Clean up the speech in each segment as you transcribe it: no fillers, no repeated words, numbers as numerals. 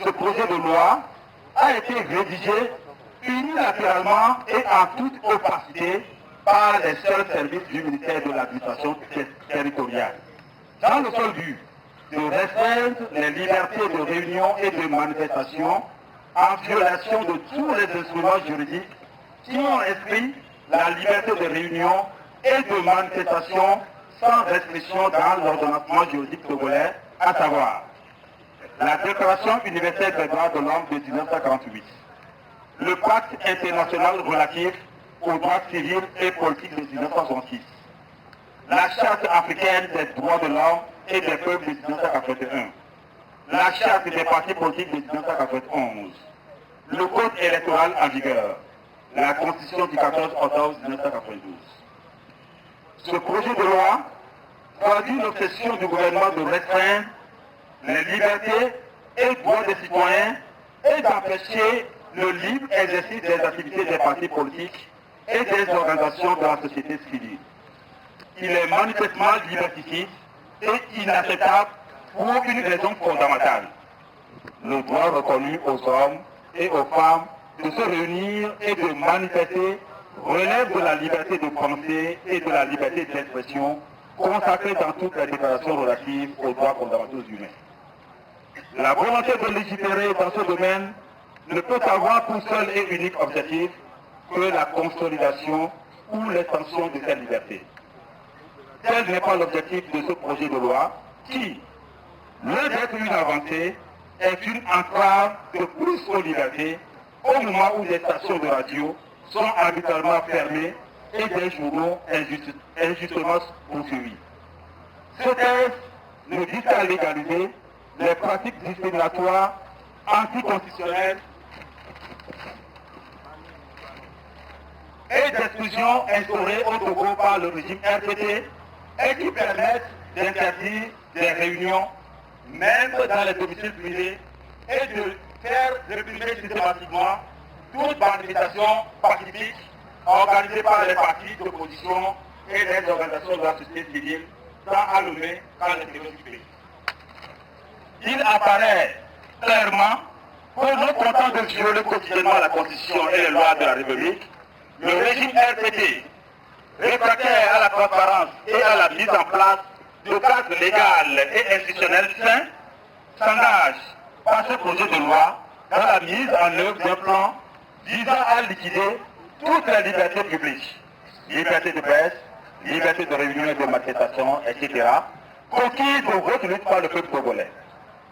ce projet de loi a été rédigé unilatéralement et en toute opacité par les seuls services du ministère de l'administration territoriale, dans le seul but de restreindre les libertés de réunion et de manifestation en violation de tous les instruments juridiques qui ont inscrit la liberté de réunion et de manifestation sans restriction dans l'ordonnancement juridique togolais, à savoir la Déclaration universelle des droits de l'homme de 1948, le Pacte international relatif aux droits civils et politiques de 1966, la Charte africaine des droits de l'homme et des peuples de 1981, la Charte des partis politiques de 1991, le Code électoral en vigueur, la Constitution du 14 octobre 1992. Ce projet de loi traduit l'obsession du gouvernement de restreindre les libertés et droits des citoyens et d'empêcher le libre exercice des activités des partis politiques et des organisations de la société civile. Il est manifestement liberticide et inacceptable pour une raison fondamentale. Le droit reconnu aux hommes et aux femmes de se réunir et de manifester relève de la liberté de penser et de la liberté d'expression consacrée dans toutes les déclarations relatives aux droits fondamentaux humains. La volonté de légiférer dans ce domaine ne peut avoir pour seul et unique objectif que la consolidation ou l'extension de cette liberté. Tel n'est pas l'objectif de ce projet de loi qui, loin d'être une avancée, est une entrave de plus aux libertés au moment où des stations de radio sont arbitrairement fermées et des journaux injustement poursuivis. Ce texte ne vise qu'à légaliser les pratiques discriminatoires anticonstitutionnelles et d'exclusion instaurées au Togo par le régime RPT et qui permettent d'interdire des réunions, même dans les domiciles privés, et de faire réprimer systématiquement toute manifestation pacifique organisée par les partis d'opposition et les organisations de la société civile, tant à Lomé qu'à l'intérieur du pays. Il apparaît clairement que non content de violer quotidiennement la Constitution et les lois de la République, le régime RPT, réfractaire à la transparence et à la mise en place de cadres légaux et institutionnels sains, s'engage par ce projet de loi dans la mise en œuvre d'un plan visant à liquider toutes les libertés publiques, liberté de presse, liberté de réunion et de manifestation, etc., conquises ou retenues par le peuple togolais.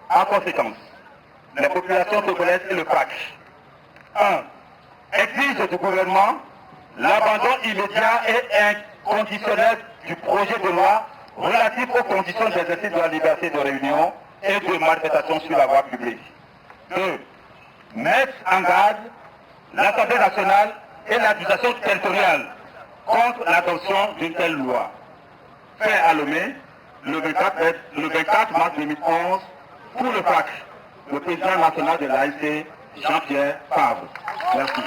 En conséquence, les populations togolaises et le PAC 1. Exigent du gouvernement l'abandon immédiat et inconditionnel du projet de loi relatif aux conditions d'exercice de la liberté de réunion et de manifestation sur la voie publique. 2. Mettre en garde l'Assemblée nationale et l'administration territoriale contre l'adoption d'une telle loi. Fait à Lomé, le 24 mars 2011, pour le PAC, le président national de l'AIC, Jean-Pierre Favre. Merci.